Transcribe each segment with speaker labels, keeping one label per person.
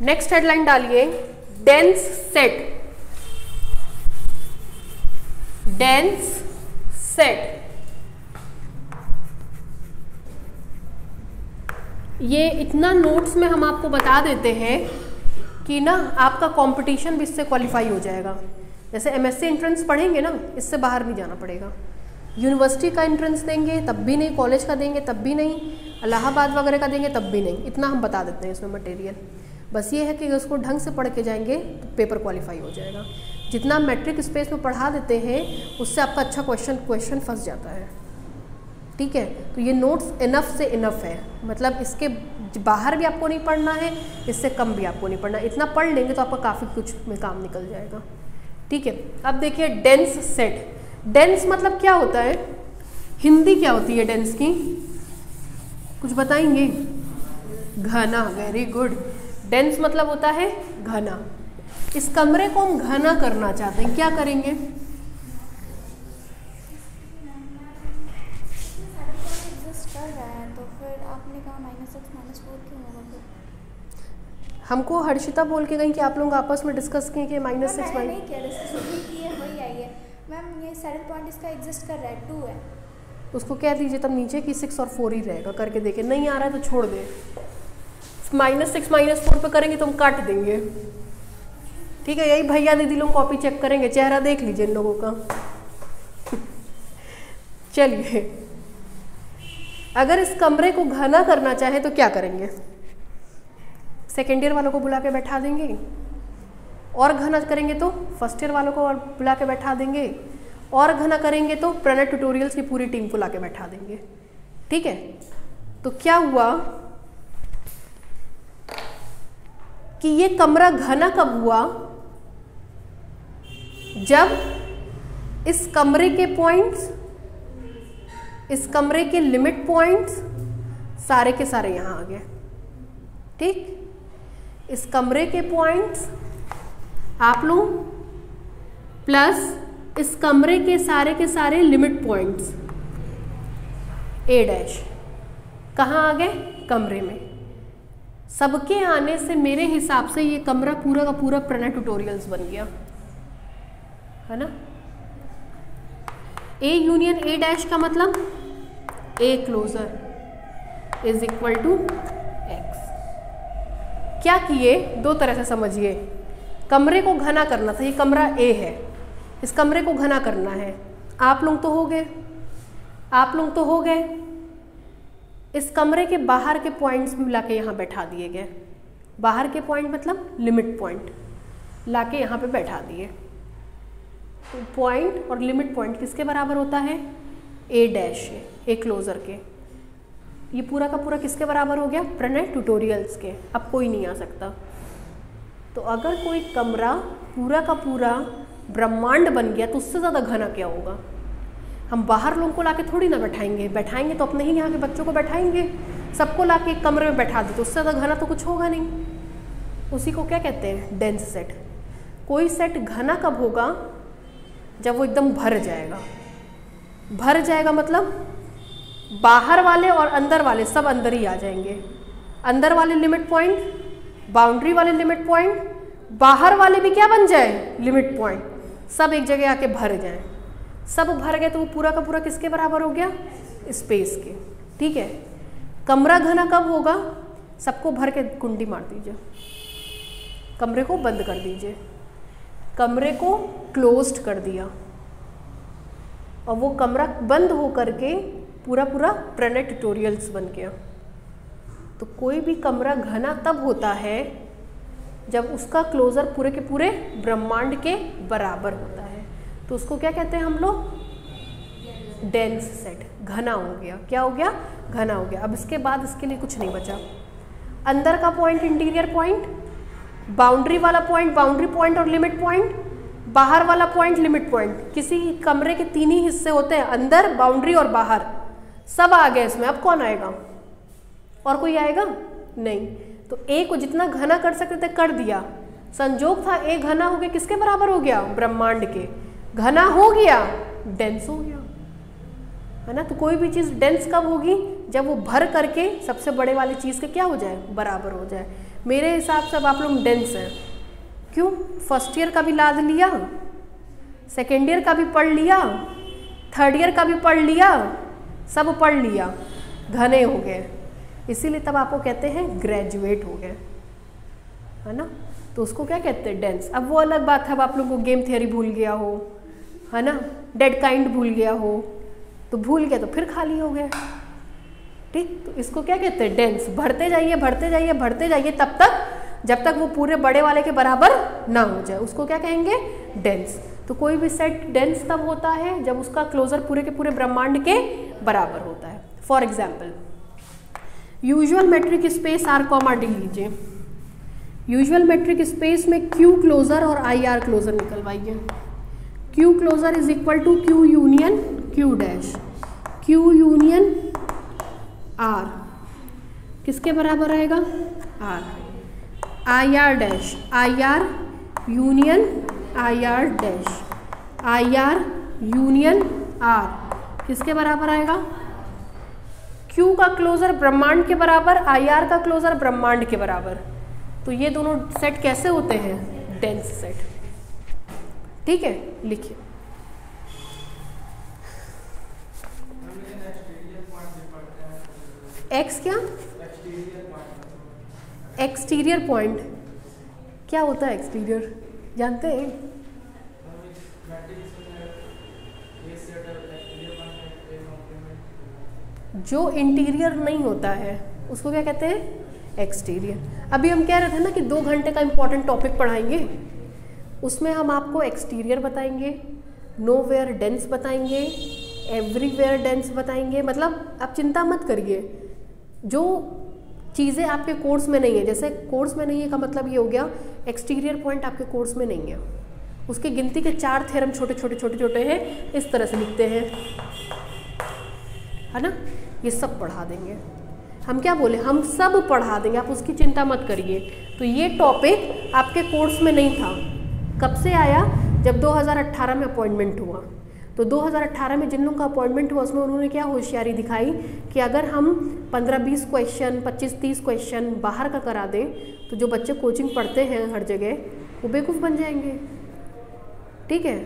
Speaker 1: Next headline डालिए dense set. Dense set, ये इतना नोट्स में हम आपको बता देते हैं कि ना आपका कंपटीशन भी इससे क्वालिफाई हो जाएगा। जैसे एमएससी एंट्रेंस पढ़ेंगे ना, इससे बाहर नहीं जाना पड़ेगा। यूनिवर्सिटी का एंट्रेंस देंगे तब भी नहीं, कॉलेज का देंगे तब भी नहीं, इलाहाबाद वगैरह का देंगे तब भी नहीं। इतना हम बता देते हैं इसमें मटेरियल। बस ये है कि उसको ढंग से पढ़ के जाएंगे तो पेपर क्वालिफाई हो जाएगा। जितना मैट्रिक स्पेस में पढ़ा देते हैं उससे आपका अच्छा क्वेश्चन फंस जाता है। ठीक है, तो ये नोट्स इनफ से इनफ है, मतलब इसके बाहर भी आपको नहीं पढ़ना है, इससे कम भी आपको नहीं पढ़ना। इतना पढ़ लेंगे तो आपका काफ़ी कुछ में काम निकल जाएगा। ठीक है, अब देखिए डेंस सेट। डेंस मतलब क्या होता है, हिंदी क्या होती है डेंस की, कुछ बताएंगे? घना। Very good. डेंस मतलब होता है घना। इस कमरे को हम घना करना चाहते हैं, क्या करेंगे? हमको हर्षिता बोल के गई कि आप लोग आपस में डिस्कस किए कि -6
Speaker 2: नहीं किया, वही आई है मैम। ये सैडल पॉइंट इसका एग्जिस्ट कर रहा है, 2 है।
Speaker 1: उसको कह दीजिए तब नीचे की 6 और 4 ही रहेगा, करके देखे। नहीं आ रहा है तो छोड़ दे। -6 -4 पे करेंगे तो हम काट देंगे। ठीक है, यही भैया दीदी लोग कॉपी चेक करेंगे, चेहरा देख लीजिए इन लोगों का। चलिए, अगर इस कमरे को घना करना चाहे तो क्या करेंगे? सेकेंड ईयर वालों को बुला के बैठा देंगे, और घना करेंगे तो फर्स्ट ईयर वालों को और बुला के बैठा देंगे, और घना करेंगे तो प्रणय ट्यूटोरियल्स की पूरी टीम को ला के बैठा देंगे। ठीक है, तो क्या हुआ कि ये कमरा घना कब हुआ? जब इस कमरे के पॉइंट्स, इस कमरे के लिमिट पॉइंट्स सारे के सारे यहां आ गए। ठीक, इस कमरे के पॉइंट्स आप लोग प्लस इस कमरे के सारे लिमिट पॉइंट्स A' कहाँ आ गए? कमरे में। सबके आने से मेरे हिसाब से ये कमरा पूरा का पूरा प्रणय ट्यूटोरियल्स बन गया है ना। A यूनियन A' का मतलब A closure is equal to X। क्या किए? दो तरह से समझिए। कमरे को घना करना था, ये कमरा A है, इस कमरे को घना करना है। आप लोग तो हो गए, आप लोग तो हो गए। इस कमरे के बाहर के पॉइंट्स भी ला के यहाँ बैठा दिए गए। बाहर के पॉइंट मतलब लिमिट पॉइंट ला के यहाँ पे बैठा दिए। तो पॉइंट और लिमिट पॉइंट किसके बराबर होता है? A' A क्लोजर के। ये पूरा का पूरा किसके बराबर हो गया? प्रणय ट्यूटोरियल्स के। अब कोई नहीं आ सकता। तो अगर कोई कमरा पूरा का पूरा ब्रह्मांड बन गया तो उससे ज़्यादा घना क्या होगा? हम बाहर लोगों को लाके थोड़ी ना बैठाएंगे, बैठाएंगे तो अपने ही यहाँ के बच्चों को बैठाएंगे। सबको लाके एक कमरे में बैठा दे तो उससे ज़्यादा घना तो कुछ होगा नहीं। उसी को क्या कहते हैं? Dense set. कोई सेट घना कब होगा? जब वो एकदम भर जाएगा। भर जाएगा मतलब बाहर वाले और अंदर वाले सब अंदर ही आ जाएंगे। अंदर वाले लिमिट पॉइंट, बाउंड्री वाले लिमिट पॉइंट, बाहर वाले भी क्या बन जाए? लिमिट पॉइंट, सब एक जगह आके भर जाए। सब भर गए तो वो पूरा का पूरा किसके बराबर हो गया? स्पेस के। ठीक है, कमरा घना कब होगा? सबको भर के कुंडी मार दीजिए, कमरे को बंद कर दीजिए, कमरे को क्लोज्ड कर दिया और वो कमरा बंद हो करके पूरा पूरा प्रणय ट्यूटोरियल्स बन गया। तो कोई भी कमरा घना तब होता है जब उसका क्लोजर पूरे के पूरे ब्रह्मांड के बराबर होता है। तो उसको क्या कहते हैं हम लोग? Dense set. घना हो गया। क्या हो गया? घना हो गया। अब इसके बाद इसके लिए कुछ नहीं बचा। अंदर का पॉइंट इंटीरियर पॉइंट, बाउंड्री वाला पॉइंट बाउंड्री पॉइंट और लिमिट पॉइंट, बाहर वाला पॉइंट लिमिट पॉइंट। किसी कमरे के 3 ही हिस्से होते हैं, अंदर, बाउंड्री और बाहर। सब आ गए इसमें। अब कौन आएगा? और कोई आएगा? नहीं। तो ए को जितना घना कर सकते थे कर दिया। संजोग था ए घना हो गया, किसके बराबर हो गया? ब्रह्मांड के। घना हो गया, डेंस हो गया, है ना। तो कोई भी चीज़ डेंस कब होगी? जब वो भर करके सबसे बड़े वाली चीज़ के क्या हो जाए? बराबर हो जाए। मेरे हिसाब से अब आप लोग डेंस हैं। क्यों? फर्स्ट ईयर का भी लाद लिया, सेकेंड ईयर का भी पढ़ लिया, थर्ड ईयर का भी पढ़ लिया, सब पढ़ लिया, घने हो गए, इसीलिए तब आपको कहते हैं ग्रेजुएट हो गए, है ना। तो उसको क्या कहते हैं? डेंस। अब वो अलग बात है, अब आप लोगों को गेम थियरी भूल गया हो, है ना, डेड काइंड भूल गया हो, तो भूल गया तो फिर खाली हो गया, ठीक। तो इसको क्या कहते हैं? डेंस। बढ़ते जाइए बढ़ते जाइए बढ़ते जाइए तब तक जब तक वो पूरे बड़े वाले के बराबर ना हो जाए, उसको क्या कहेंगे? डेंस। तो कोई भी सेट डेंस तब होता है जब उसका क्लोजर पूरे के पूरे ब्रह्मांड के बराबर होता है। For example usual metric space R comma D लीजिए। यूजुअल मेट्रिक स्पेस में क्यू क्लोजर और आई आर क्लोजर निकलवाइए। Q closure is equal to Q union Q dash. Q union R किसके बराबर आएगा? R. I R dash, I R union I R dash, I R union R किसके बराबर आएगा? Q का closure ब्रह्मांड के बराबर, आई आर का क्लोजर ब्रह्मांड के बराबर। तो ये दोनों सेट कैसे होते हैं? डेंस सेट, ठीक है। लिखिए एक्स क्या? एक्सटीरियर पॉइंट क्या होता है? एक्सटीरियर जानते हैं? जो इंटीरियर नहीं होता है उसको क्या कहते हैं? एक्सटीरियर। अभी हम कह रहे थे ना कि 2 घंटे का इंपॉर्टेंट टॉपिक पढ़ाएंगे, उसमें हम आपको एक्सटीरियर बताएंगे, नोवेयर डेंस बताएंगे, एवरीवेयर डेंस बताएंगे। मतलब आप चिंता मत करिए, जो चीज़ें आपके कोर्स में नहीं है, जैसे कोर्स में नहीं है का मतलब ये हो गया एक्सटीरियर पॉइंट आपके कोर्स में नहीं है, उसके गिनती के 4 थ्योरम छोटे छोटे छोटे छोटे हैं, इस तरह से लिखते हैं, है ना। ये सब पढ़ा देंगे हम। क्या बोले? हम सब पढ़ा देंगे, आप उसकी चिंता मत करिए। तो ये टॉपिक आपके कोर्स में नहीं था। कब से आया? जब 2018 में अपॉइंटमेंट हुआ। तो 2018 में जिन लोगों का अपॉइंटमेंट हुआ उसमें उन्होंने क्या होशियारी दिखाई कि अगर हम 15-20 क्वेश्चन 25-30 क्वेश्चन बाहर का करा दें तो जो बच्चे कोचिंग पढ़ते हैं हर जगह वो बेवकूफ़ बन जाएंगे, ठीक है।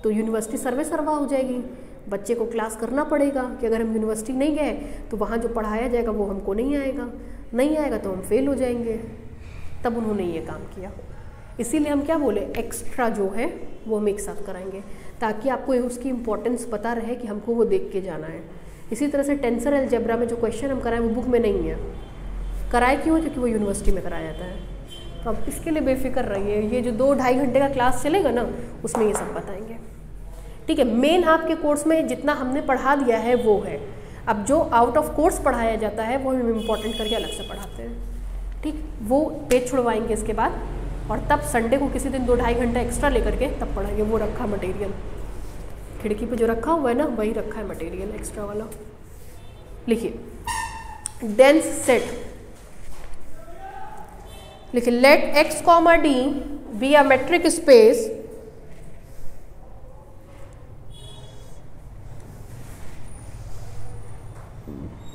Speaker 1: तो यूनिवर्सिटी सर्वे सर्वा हो जाएगी, बच्चे को क्लास करना पड़ेगा कि अगर हम यूनिवर्सिटी नहीं गए तो वहाँ जो पढ़ाया जाएगा वो हमको नहीं आएगा, नहीं आएगा तो हम फेल हो जाएंगे। तब उन्होंने ये काम किया। इसीलिए हम क्या बोले, एक्स्ट्रा जो है वो हम एक साथ कराएंगे ताकि आपको उसकी इम्पोर्टेंस पता रहे कि हमको वो देख के जाना है। इसी तरह से टेंसर अलजेब्रा में जो क्वेश्चन हम कराएं वो बुक में नहीं है। कराए क्यों? क्योंकि वो यूनिवर्सिटी में कराया जाता है। तो अब इसके लिए बेफिक्र रहिए, ये जो 2-2.5 घंटे का क्लास चलेगा ना उसमें ये सब बताएंगे, ठीक है। मेन आपके कोर्स में जितना हमने पढ़ा दिया है वो है। अब जो आउट ऑफ कोर्स पढ़ाया जाता है वो हम इम्पोर्टेंट करके अलग से पढ़ाते हैं, ठीक। वो पेज छुड़वाएंगे इसके बाद, और तब संडे को किसी दिन 2-2.5 घंटा एक्स्ट्रा लेकर के तब पढ़ाएंगे। वो रखा मटेरियल खिड़की पे जो रखा हुआ है ना वही रखा है मटेरियल एक्स्ट्रा वाला। लिखिए डेंस सेट, लिखिए let X comma D be a metric space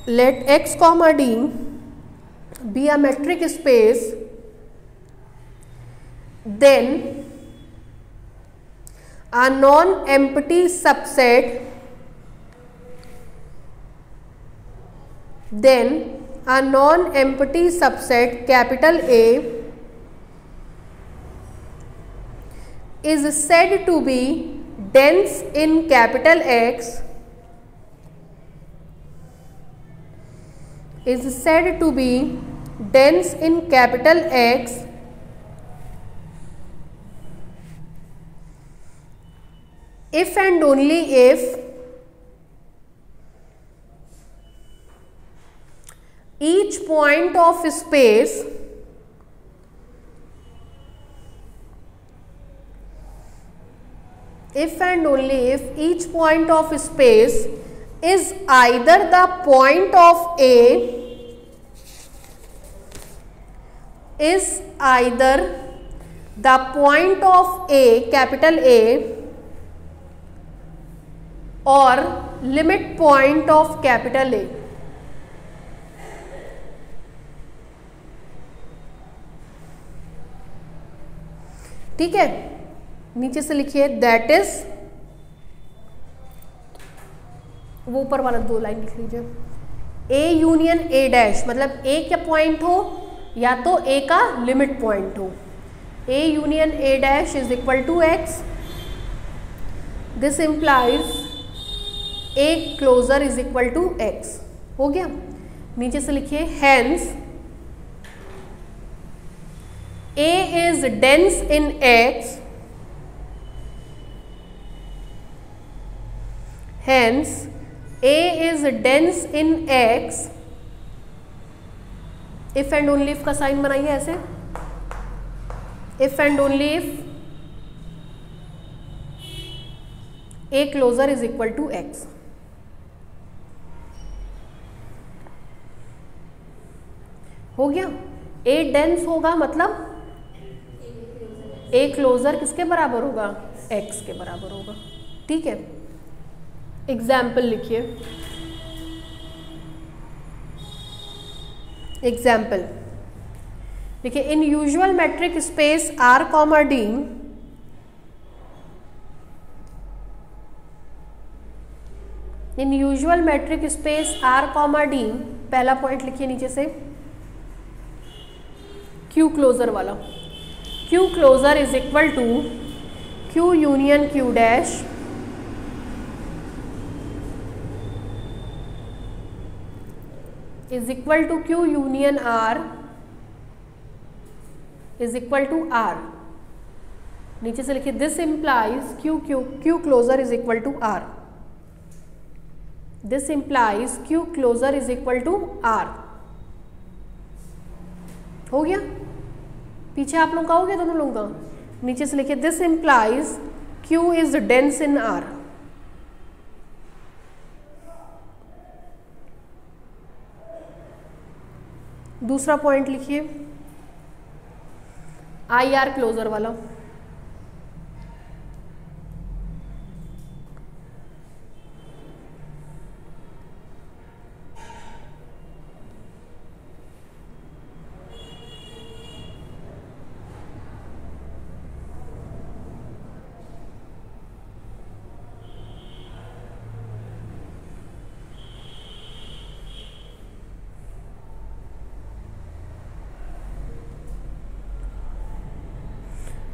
Speaker 1: let x comma d be a metric space, then a non-empty subset, then a non-empty subset capital A is said to be dense in capital X, is said to be dense in capital X if and only if each point of space is either the point of A, is either the point of A, capital A, or limit point of capital A. ठीक है, नीचे से लिखिए that is, वो ऊपर वाला 2 line लिख लीजिए, ए यूनियन ए डैश, मतलब ए क्या पॉइंट हो या तो ए का लिमिट पॉइंट हो, A union A dash is equal to X, this implies A closure is equal to X. हो गया, नीचे से लिखिए hence A is dense in X, hence A is dense in X, if and only if का sign बनाइए ऐसे, if and only if A closer is equal to X। हो गया, A dense होगा मतलब A closer किसके बराबर होगा, X के बराबर होगा। ठीक है, एग्जाम्पल लिखिए, एग्जाम्पल देखिए, in usual metric space R, D, in usual metric space R, D, पहला पॉइंट लिखिए नीचे से, Q क्लोजर वाला, Q closure is equal to Q union Q dash is equal to Q union R is equal to R। नीचे से लिखिए this implies Q closer is equal to R, this implies Q closer is equal to R। हो गया, पीछे आप लोग का हो गया दोनों लोगों का, नीचे से लिखिए this implies Q is dense in R। दूसरा पॉइंट लिखिए IR क्लोजर वाला,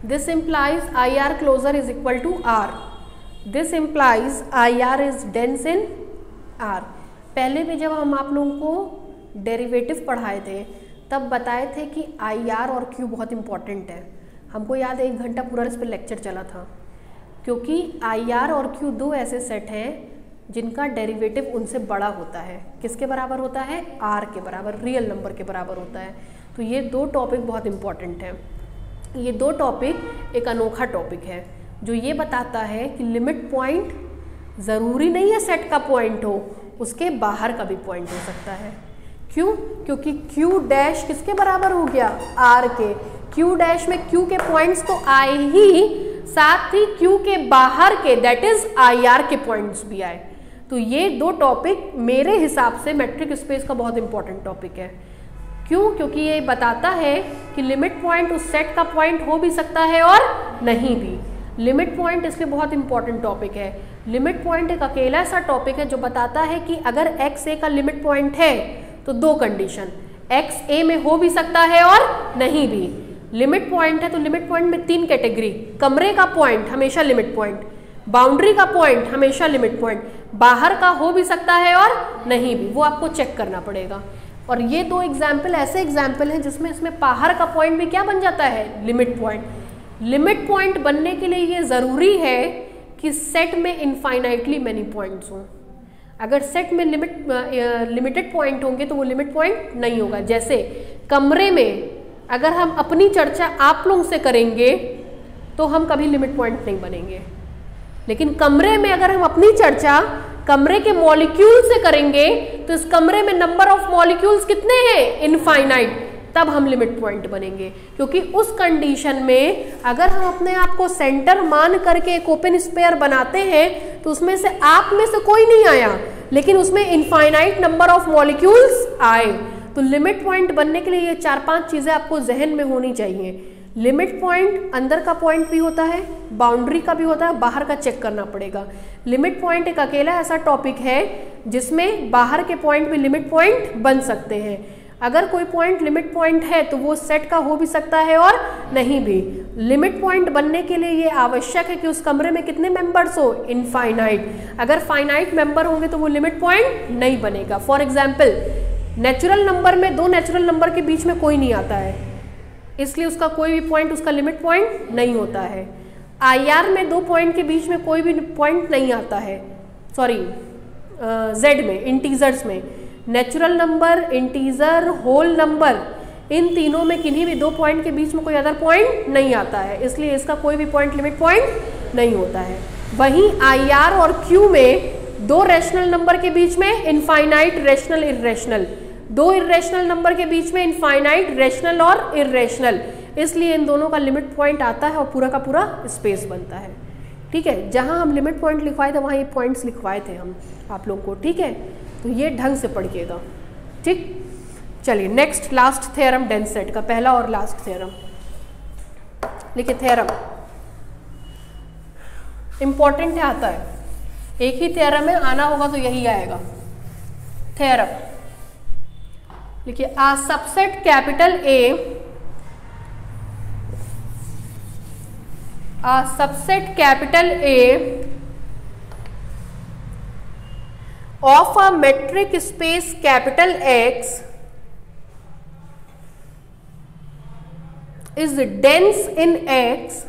Speaker 1: this implies IR closer is equal to R, this implies IR is dense in R। पहले भी जब हम आप लोगों को डेरिवेटिव पढ़ाए थे तब बताए थे कि IR और Q बहुत इंपॉर्टेंट है, हमको याद है 1 घंटा पूरा इस पर लेक्चर चला था, क्योंकि IR और Q 2 ऐसे सेट हैं जिनका डेरिवेटिव उनसे बड़ा होता है, किसके बराबर होता है, R के बराबर, रियल नंबर के बराबर होता है। तो ये 2 टॉपिक बहुत इंपॉर्टेंट हैं। ये 2 टॉपिक एक अनोखा टॉपिक है जो ये बताता है कि लिमिट पॉइंट ज़रूरी नहीं है सेट का पॉइंट हो, उसके बाहर का भी पॉइंट हो सकता है। क्यों? क्योंकि Q डैश किसके बराबर हो गया, R के। Q डैश में Q के पॉइंट्स तो आए ही, साथ ही Q के बाहर के दैट इज IR के पॉइंट्स भी आए। तो ये 2 टॉपिक मेरे हिसाब से मैट्रिक स्पेस का बहुत इंपॉर्टेंट टॉपिक है। क्यों? क्योंकि ये बताता है कि लिमिट पॉइंट उस सेट का पॉइंट हो भी सकता है और नहीं भी। लिमिट पॉइंट इसके बहुत इंपॉर्टेंट टॉपिक है। लिमिट पॉइंट एक अकेला ऐसा टॉपिक है जो बताता है कि अगर एक्स ए का लिमिट पॉइंट है तो 2 कंडीशन, एक्स ए में हो भी सकता है और नहीं भी। लिमिट पॉइंट है तो लिमिट पॉइंट में 3 कैटेगरी, कमरे का पॉइंट हमेशा लिमिट पॉइंट, बाउंड्री का पॉइंट हमेशा लिमिट पॉइंट, बाहर का हो भी सकता है और नहीं भी, वो आपको चेक करना पड़ेगा। और ये 2 एग्जाम्पल ऐसे एग्जाम्पल हैं जिसमें इसमें बाहर का पॉइंट भी क्या बन जाता है, लिमिट पॉइंट। लिमिट पॉइंट बनने के लिए ये ज़रूरी है कि सेट में इनफाइनाइटली मैनी पॉइंट्स हों। अगर सेट में लिमिटेड पॉइंट होंगे तो वो लिमिट पॉइंट नहीं होगा। जैसे कमरे में अगर हम अपनी चर्चा आप लोगों से करेंगे तो हम कभी लिमिट पॉइंट नहीं बनेंगे, लेकिन कमरे में अगर हम अपनी चर्चा कमरे के मॉलिक्यूल से करेंगे तो इस कमरे में नंबर ऑफ मॉलिक्यूल्स कितने हैं, इनफाइनाइट, तब हम लिमिट पॉइंट बनेंगे। क्योंकि उस कंडीशन में अगर हम अपने आप को सेंटर मान करके एक ओपन स्फीयर बनाते हैं तो उसमें से आप में से कोई नहीं आया, लेकिन उसमें इनफाइनाइट नंबर ऑफ मॉलिक्यूल्स आए। तो लिमिट पॉइंट बनने के लिए ये 4-5 चीज़ें आपको जहन में होनी चाहिए। लिमिट पॉइंट अंदर का पॉइंट भी होता है, बाउंड्री का भी होता है, बाहर का चेक करना पड़ेगा। लिमिट पॉइंट एक अकेला ऐसा टॉपिक है जिसमें बाहर के पॉइंट भी लिमिट पॉइंट बन सकते हैं। अगर कोई पॉइंट लिमिट पॉइंट है तो वो सेट का हो भी सकता है और नहीं भी। लिमिट पॉइंट बनने के लिए ये आवश्यक है कि उस कमरे में कितने मेंबर्स हो, इनफाइनाइट। अगर फाइनाइट मेंबर होंगे तो वो लिमिट पॉइंट नहीं बनेगा। फॉर एग्जाम्पल, नेचुरल नंबर में दो नेचुरल नंबर के बीच में कोई नहीं आता है, इसलिए उसका कोई भी पॉइंट उसका लिमिट पॉइंट नहीं होता है। IR में दो पॉइंट के बीच में कोई भी पॉइंट नहीं आता है, सॉरी Z में, इंटीजर्स में। Natural number, integer, whole number, इन तीनों में किन्हीं भी दो पॉइंट के बीच में कोई अदर पॉइंट नहीं आता है, इसलिए इसका कोई भी पॉइंट लिमिट पॉइंट नहीं होता है। वहीं IR और Q में दो रैशनल नंबर के बीच में इनफाइनाइट, रैशनल, इर्रेशनल, दो इर्रेशनल नंबर के बीच में इनफाइनाइट, रैशनल और इर्रेशनल, इसलिए इन दोनों का लिमिट पॉइंट आता है और पूरा का पूरा स्पेस बनता है। ठीक है, जहां हम लिमिट पॉइंट लिखवाए थे वहां ये पॉइंट्स लिखवाए थे हम आप लोगों को। ठीक है, तो ये ढंग से पढ़िएगा। ठीक, चलिए next, last theorem dense set का, पहला और लास्ट थ्योरम लिखिए। थ्योरम इंपॉर्टेंट है, आता है, एक ही थ्योरम है, आना होगा तो यही आएगा। थ्योरम लिखिए, a subset capital A, a subset capital A of a metric space capital X is dense in X,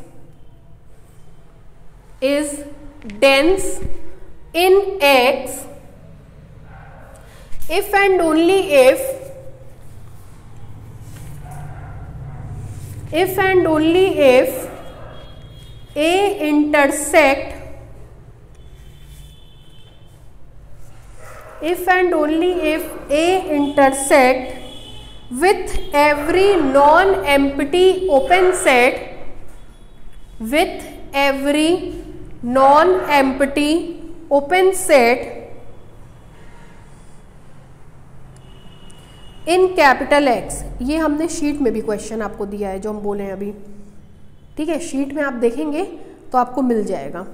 Speaker 1: is dense in X if and only if A intersect, if and only if A intersect with every non-empty open set, with every non-empty open set in capital X। ये हमने sheet में भी question आपको दिया है जो हम बोले हैं अभी। ठीक है, शीट में आप देखेंगे तो आपको मिल जाएगा।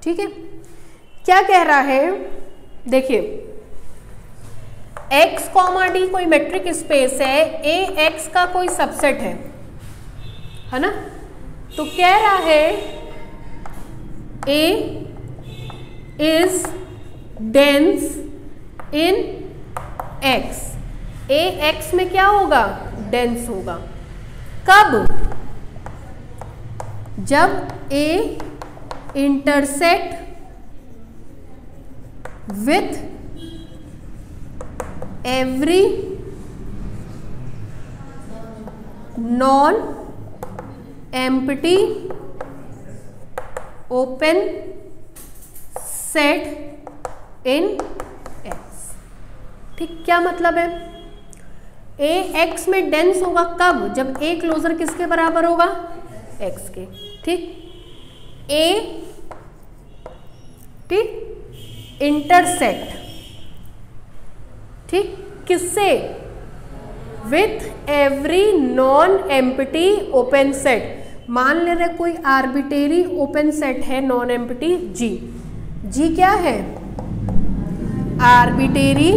Speaker 1: ठीक है, क्या कह रहा है, देखिए, X, D कोई मेट्रिक स्पेस है, A X का कोई सबसेट है ना। तो कह रहा है A is dense in X। A X में क्या होगा, डेंस होगा। कब, जब A intersect with every non empty open set in X। ठीक, क्या मतलब है, A X में डेंस होगा कब, जब A क्लोजर किसके बराबर होगा, X के। ठीक, A ठीक इंटरसेक्ट, ठीक, किससे, with every non empty open set. मान ले रहे कोई आर्बिटेरी ओपन सेट है नॉन एम्प्टी G क्या है, arbitrary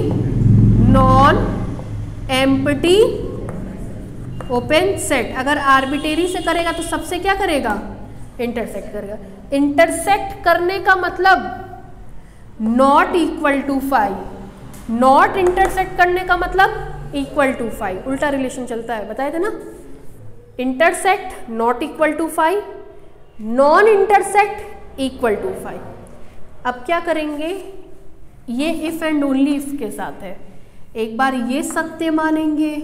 Speaker 1: non empty open set. अगर आर्बिटेरी से करेगा तो सबसे क्या करेगा, इंटरसेक्ट करेगा। इंटरसेक्ट करने का मतलब नॉट इक्वल टू 5, नॉट इंटरसेक्ट करने का मतलब इक्वल टू 5, उल्टा रिलेशन चलता है, बताए थे ना। Intersect not equal to 5, non intersect equal to 5। अब क्या करेंगे, ये इफ एंड ओनली इफ के साथ है। एक बार ये सत्य मानेंगे,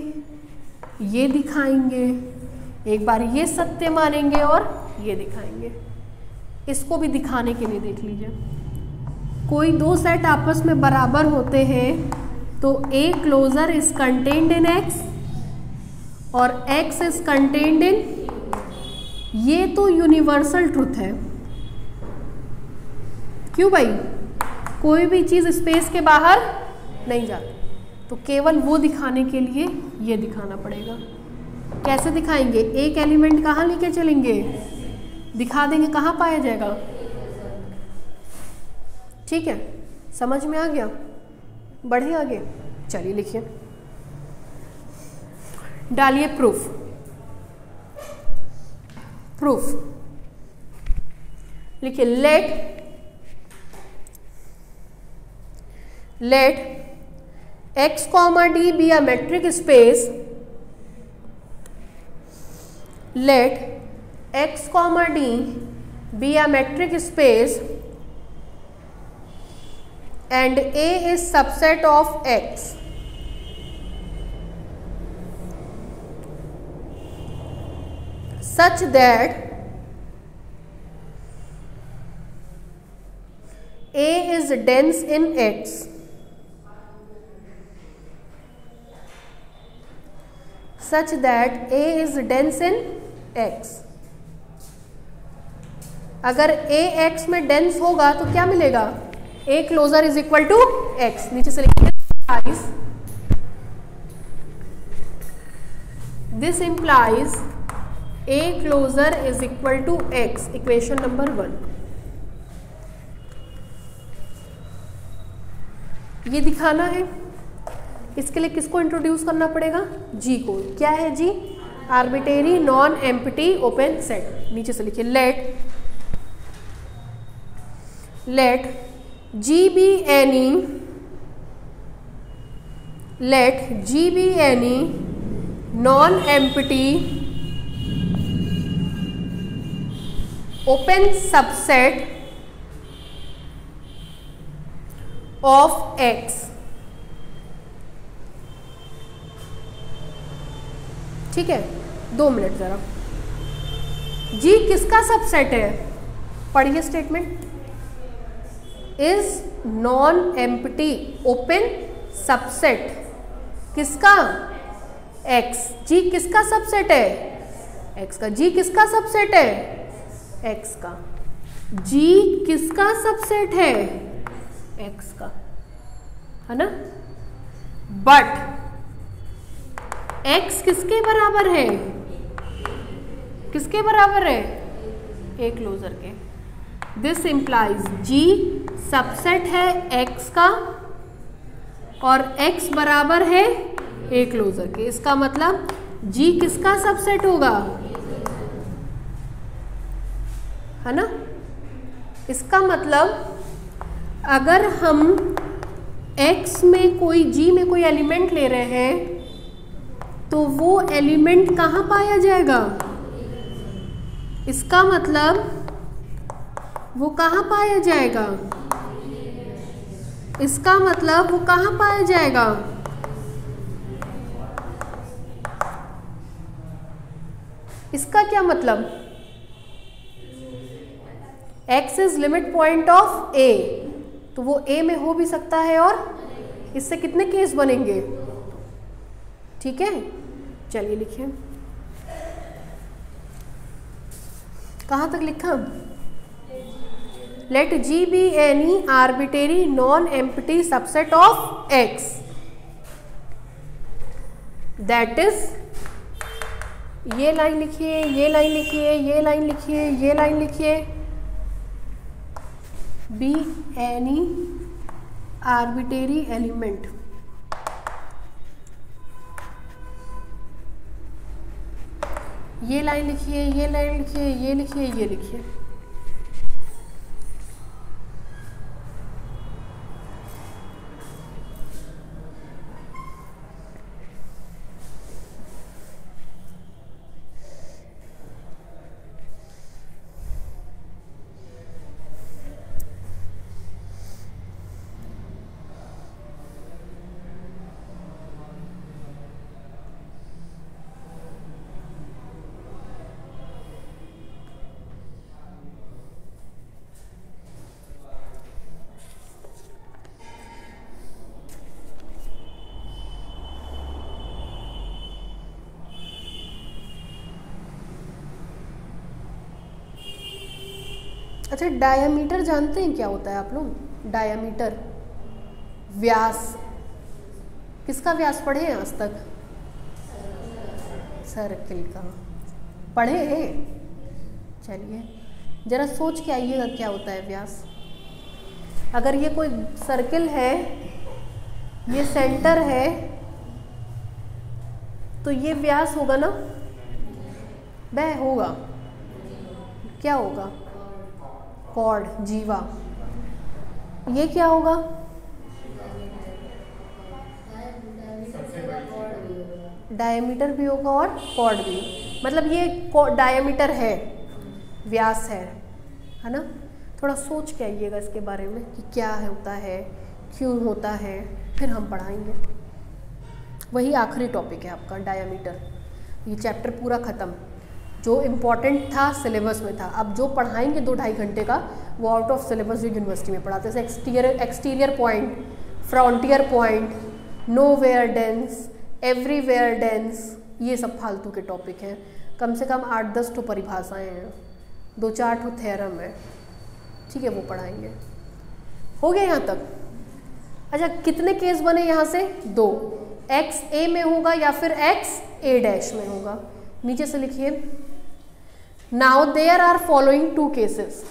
Speaker 1: ये दिखाएंगे, एक बार ये सत्य मानेंगे और ये दिखाएंगे। इसको भी दिखाने के लिए देख लीजिए, कोई दो सेट आपस में बराबर होते हैं तो A closure is contained in X और X इज कंटेन्ड इन, ये तो यूनिवर्सल ट्रुथ है। क्यों भाई, कोई भी चीज़ स्पेस के बाहर नहीं जाती, तो केवल वो दिखाने के लिए ये दिखाना पड़ेगा। कैसे दिखाएंगे? एक एलिमेंट कहाँ लेके चलेंगे? दिखा देंगे कहाँ पाया जाएगा। ठीक है, समझ में आ गया? बढ़े आगे, चलिए लिखिए, डालिए प्रूफ। लिखिए late x, d be a metric space. Let x, d be a metric space and A is subset of X. Such that A is dense in X. Such that A is dense in X. अगर A X में dense होगा तो क्या मिलेगा? A closure is equal to X। नीचे से लिखिए this implies A closure is equal to X, equation number 1। ये दिखाना है, इसके लिए किसको इंट्रोड्यूस करना पड़ेगा? G को। क्या है G? Arbitrary non empty open set. नीचे से लिखिए late G be any non-empty open subset of X। ठीक है, 2 मिनट जरा। G किसका सबसेट है? पढ़िए statement. Is non empty open subset किसका? X। G किसका सबसेट है? X का। G किसका सबसेट है? X का। G किसका सबसेट है? X का, है ना? बट X किसके बराबर है? किसके बराबर है? A क्लोजर के। दिस इंप्लाइज G सबसेट है X का और X बराबर है A क्लोजर के। इसका मतलब G किसका सबसेट होगा? है ना? इसका मतलब अगर हम X में कोई G में कोई एलिमेंट ले रहे हैं तो वो एलिमेंट कहाँ पाया जाएगा? इसका मतलब वो कहाँ पाया जाएगा? इसका मतलब वो कहाँ पाया जाएगा? इसका क्या मतलब? X is limit point of A, तो वो A में हो भी सकता है और इससे कितने केस बनेंगे? ठीक है, चलिए लिखिए। कहाँ तक लिखा? Let G be any arbitrary non-empty subset of X, that is, ये लाइन लिखिए, ये लाइन लिखिए, ये लाइन लिखिए, ये लाइन लिखिए। be any arbitrary element ये लाइन लिखिए, ये लाइन लिखिए, ये लिखिए, ये लिखिए। अच्छा, डायामीटर जानते हैं क्या होता है आप लोग? डायामीटर, व्यास। किसका व्यास पढ़े हैं आज तक? सर्किल का पढ़े हैं। चलिए जरा सोच के आइएगा क्या होता है व्यास। अगर ये कोई सर्किल है, ये सेंटर है, तो ये व्यास होगा ना, वह होगा क्या होगा, कॉर्ड, जीवा। ये क्या होगा, डायमीटर भी होगा और कॉर्ड भी। मतलब ये डायमीटर है, व्यास है ना। थोड़ा सोच के आइएगा इसके बारे में कि क्या होता है, क्यों होता है, फिर हम पढ़ाएंगे। वही आखिरी टॉपिक है आपका डायमीटर। ये चैप्टर पूरा ख़त्म। जो इम्पॉर्टेंट था सिलेबस में था, अब जो पढ़ाएंगे 2-2.5 घंटे का वो आउट ऑफ सिलेबस यूनिवर्सिटी में पढ़ाते हैं। जैसे exterior point, frontier point, nowhere dense, everywhere dense, ये सब फालतू के टॉपिक हैं। कम से कम 8-10 तो परिभाषाएँ हैं, 2-4 तो थ्योरम है, ठीक है, वो पढ़ाएंगे। हो गया यहाँ तक। अच्छा, कितने केस बने यहाँ से, 2। एक्स ए में होगा या फिर एक्स ए डैश में होगा। नीचे से लिखिए, now there are following 2 cases.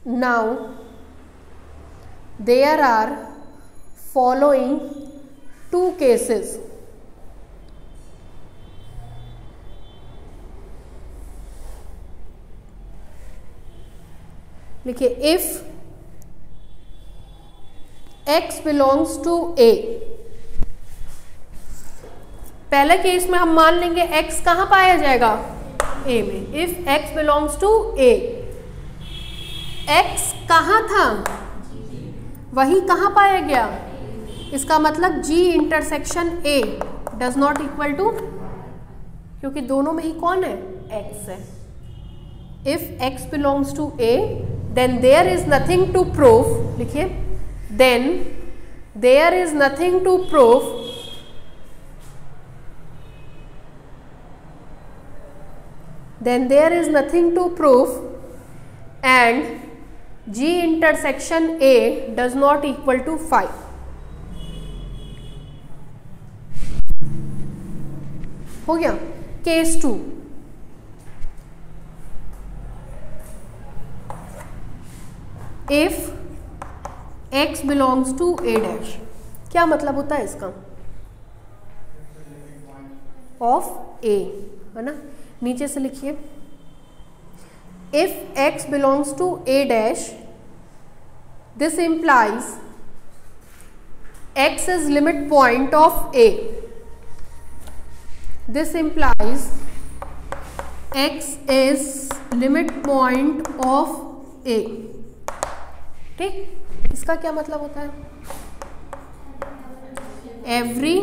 Speaker 1: Now there are following 2 cases. लिखिए, if x belongs to a। पहले केस में हम मान लेंगे x कहाँ पाया जाएगा, a में। If x belongs to a, x कहाँ था, वही कहाँ पाया गया। इसका मतलब G intersection A does not equal to, क्योंकि दोनों में ही कौन है, x है। If x belongs to A, then there is nothing to prove. लिखिए, then there is nothing to prove and G intersection A does not equal to 5. हो गया। Case 2, if x belongs to a dash. क्या मतलब होता है इसका, of a, है ना। नीचे से लिखिए, if x belongs to a dash, this implies x is limit point of a। This implies x is limit point of a। ठीक, इसका क्या मतलब होता है, every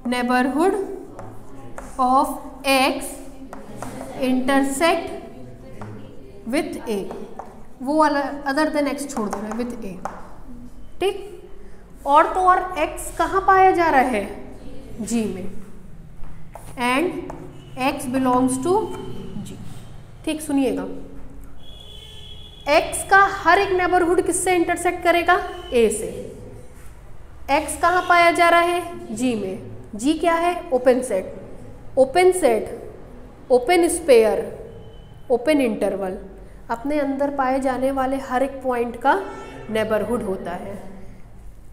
Speaker 1: neighbourhood of x intersect with a। वो वाला अदर देन x छोड़ देना है, विथ a। ठीक, और तो और x कहाँ पाया जा रहा है, G में, and x belongs to G। ठीक, सुनिएगा, x का हर एक नेबरहुड किससे इंटरसेक्ट करेगा, A से। x कहाँ पाया जा रहा है, G में। G क्या है, open set. Open set, open spare, open interval, अपने अंदर पाए जाने वाले हर एक पॉइंट का नेबरहुड होता है।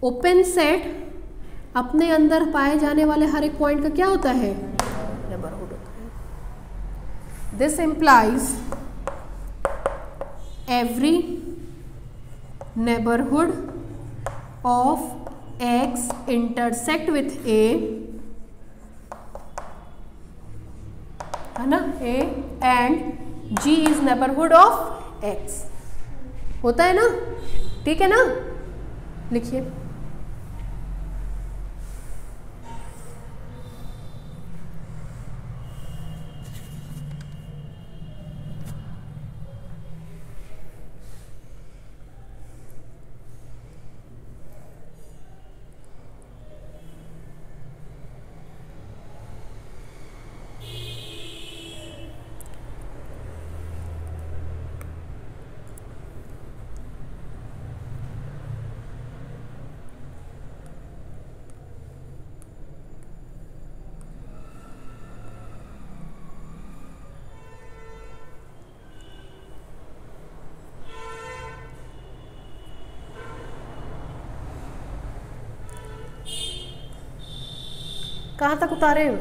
Speaker 1: ओपन सेट अपने अंदर पाए जाने वाले हर एक पॉइंट का क्या होता है, नेबरहुड होता है। This implies every neighborhood of x intersect with a, है ना, a and G is neighborhood of x। होता है ना, ठीक है ना। लिखिए, कहाँ तक उतारे हैं?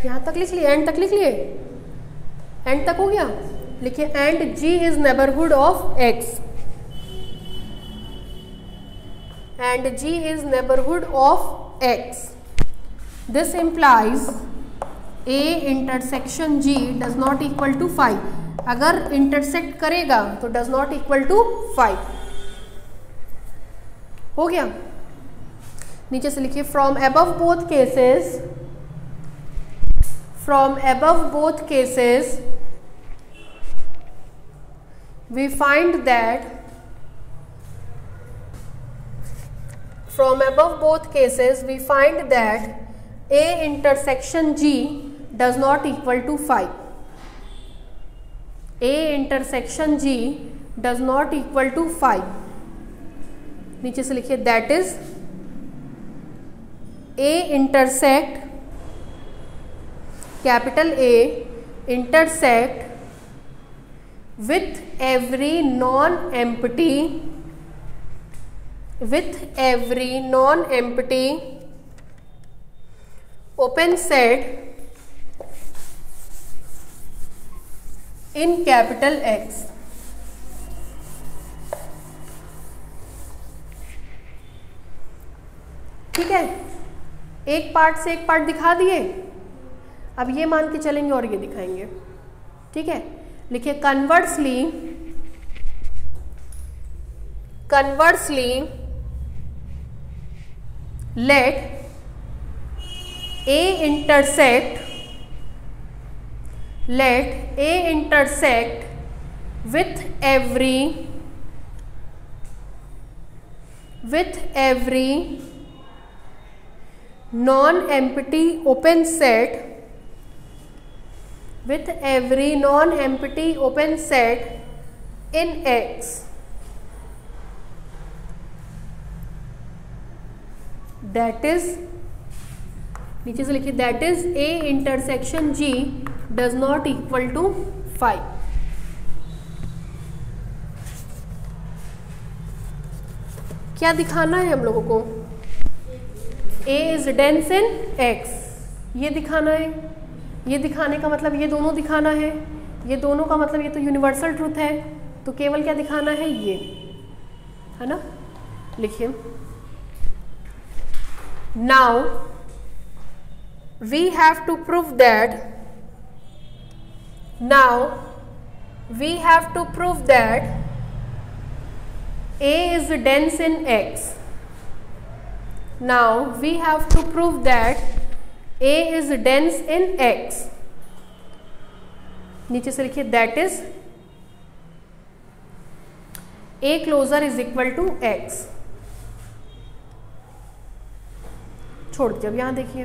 Speaker 1: यहाँ तक लिख लिए, एंड तक लिख लिए, एंड तक हो गया। लिखिए and G is neighbourhood of X, and G is neighbourhood of X. This implies A intersection G does not equal to 5। अगर इंटरसेक्ट करेगा तो डज नॉट इक्वल टू 5। हो गया। नीचे से लिखिए from above both cases, from above both cases we find that A intersection G does not equal to 5. A intersection G does not equal to 5. नीचे से लिखिए that is A intersect capital A intersect with every non-empty open set in capital X। ठीक है, एक part से एक part दिखा दिए। अब ये मान के चलेंगे और ये दिखाएंगे। ठीक है, लिखिए conversely let A intersect with every non-empty open set in X। That is, नीचे से लिखिए that is A intersection G does not equal to 5। क्या दिखाना है हम लोगों को? A is dense in X, ये दिखाना है। ये दिखाने का मतलब ये दोनों दिखाना है, ये दोनों का मतलब ये तो यूनिवर्सल ट्रूथ है, तो केवल क्या दिखाना है? ये है ना। लिखिए now we have to prove that A is dense in X। Now we have to prove that A is dense in X। नीचे से लिखिए that is A closer is equal to X। छोड़ दीजिए। अब यहाँ देखिए,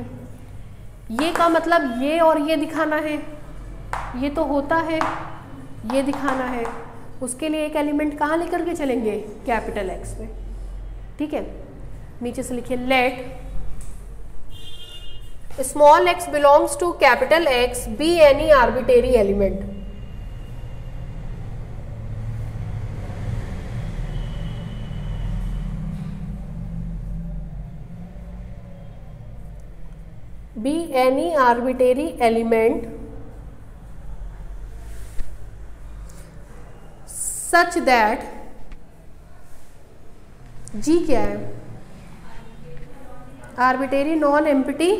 Speaker 1: ये का मतलब ये और ये दिखाना है, ये तो होता है, ये दिखाना है। उसके लिए एक एलिमेंट कहाँ लेकर के चलेंगे? कैपिटल X में। ठीक है, नीचे से लिखिए let small x belongs to capital X be any arbitrary element. be any arbitrary element such that G क्या है? Arbitrary non empty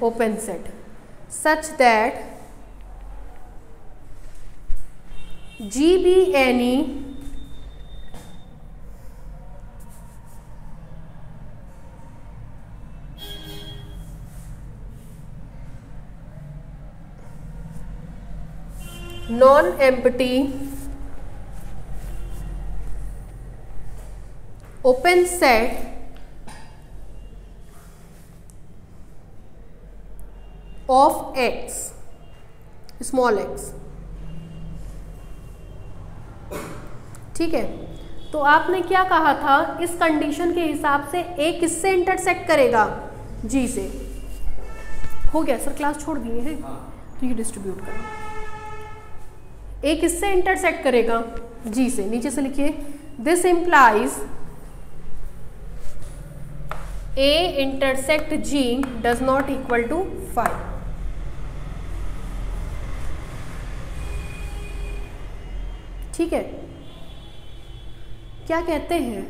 Speaker 1: open set, such that G be any non-empty open set of X, small x। ठीक है, तो आपने क्या कहा था? इस कंडीशन के हिसाब से A किससे इंटरसेक्ट करेगा? G से। हो गया सर, क्लास छोड़ दिए हैं तो ये डिस्ट्रीब्यूट करो। A किससे इंटरसेक्ट करेगा? G से। नीचे से लिखिए this implies A intersect G does not equal to 5। ठीक है, क्या कहते हैं,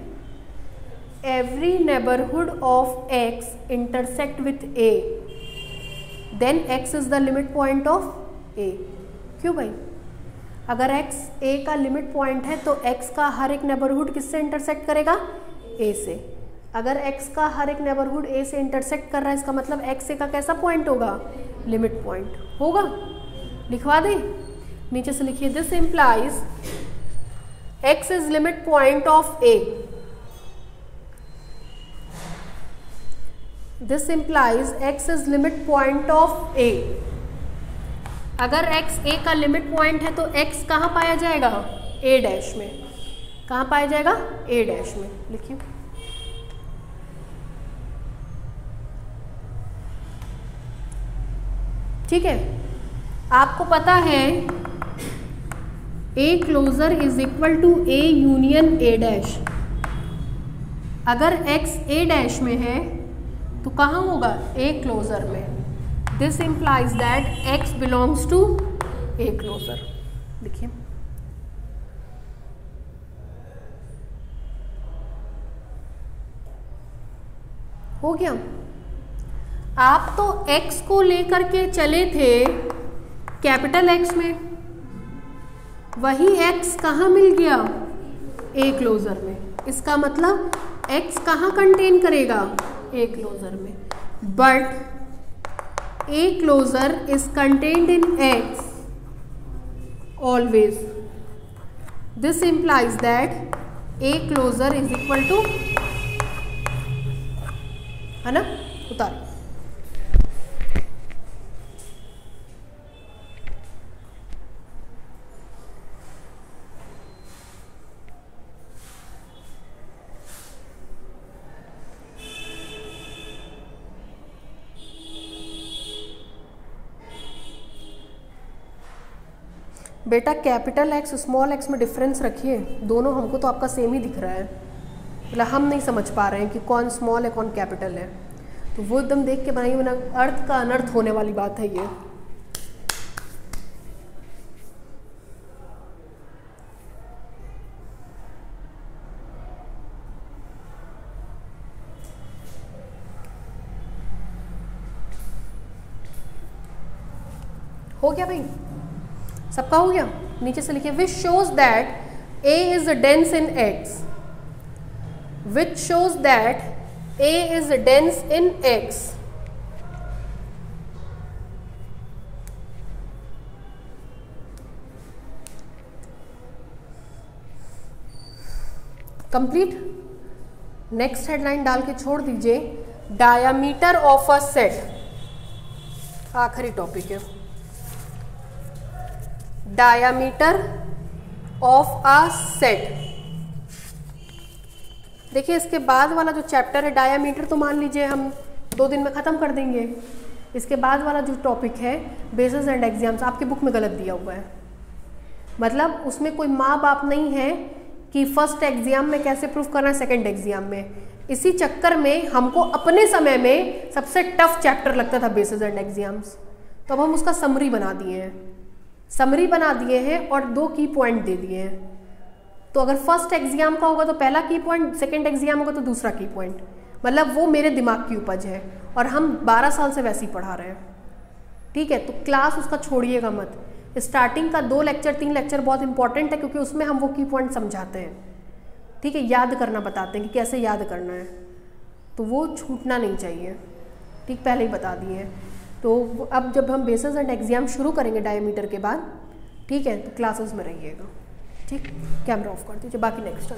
Speaker 1: every neighbourhood of X intersect with A then X is the limit point of A। क्यों भाई, अगर X A का लिमिट पॉइंट है तो X का हर एक नेबरहुड किससे इंटरसेक्ट करेगा, A से। अगर X का हर एक नेबरहुड A से इंटरसेक्ट कर रहा है, इसका मतलब X A का कैसा पॉइंट होगा, लिमिट पॉइंट होगा। लिखवा दें, नीचे से लिखिए, this implies X is limit point of A। This implies X is limit point of A। अगर X A का लिमिट पॉइंट है तो X कहाँ पाया जाएगा, A डैश में। कहाँ पाया जाएगा, A डैश में। लिखिए, ठीक है, आपको पता है A closure is equal to A union A dash. अगर X A डैश में है तो कहाँ होगा, A क्लोजर में। This implies that X belongs to A closure. देखिए, हो गया। आप तो X को लेकर के चले थे कैपिटल X में, वही X कहाँ मिल गया, A क्लोजर में। इसका मतलब X कहाँ कंटेन करेगा, A क्लोजर में। But A closure is contained in X always. This implies that A closure is equal to, है ना, उतार। बेटा कैपिटल X स्मॉल x में डिफरेंस रखिए, दोनों हमको तो आपका सेम ही दिख रहा है, मतलब हम नहीं समझ पा रहे हैं कि कौन स्मॉल है कौन कैपिटल है। तो वो एकदम देख के बनाई, वरना अर्थ का अनर्थ होने वाली बात है ये। हो गया भाई, सबका हो गया। नीचे से लिखिए, which shows that A is dense in X। Which shows that A is dense in X। Complete. Next headline डाल के छोड़ दीजिए, डायामीटर ऑफ अ सेट। आखिरी टॉपिक है, डायामीटर ऑफ अ सेट। देखिए, इसके बाद वाला जो चैप्टर है डायामीटर, तो मान लीजिए हम 2 दिन में ख़त्म कर देंगे। इसके बाद वाला जो टॉपिक है बेसिस एंड एग्जाम्स, आपके बुक में गलत दिया हुआ है। मतलब उसमें कोई माँ बाप नहीं है कि फर्स्ट एग्जाम में कैसे प्रूफ करना है, सेकंड एग्जाम में। इसी चक्कर में हमको अपने समय में सबसे टफ चैप्टर लगता था बेसिस एंड एग्जाम्स, तो अब हम उसका समरी बना दिए हैं। समरी बना दिए हैं और 2 की पॉइंट दे दिए हैं। तो अगर फर्स्ट एग्जाम का होगा तो पहला की पॉइंट, सेकंड एग्जाम होगा तो दूसरा की पॉइंट। मतलब वो मेरे दिमाग की उपज है और हम 12 साल से वैसे ही पढ़ा रहे हैं। ठीक है, तो क्लास उसका छोड़िएगा मत। स्टार्टिंग का 2 लेक्चर 3 लेक्चर बहुत इंपॉर्टेंट है, क्योंकि उसमें हम वो की पॉइंट समझाते हैं। ठीक है, याद करना बताते हैं कि कैसे याद करना है, तो वो छूटना नहीं चाहिए। ठीक, पहले ही बता दिए हैं। तो अब जब हम बेसिस एंड एग्जाम शुरू करेंगे डायमीटर के बाद, ठीक है, तो क्लासेस में रहिएगा। ठीक, कैमरा ऑफ कर दीजिए, बाकी नेक्स्ट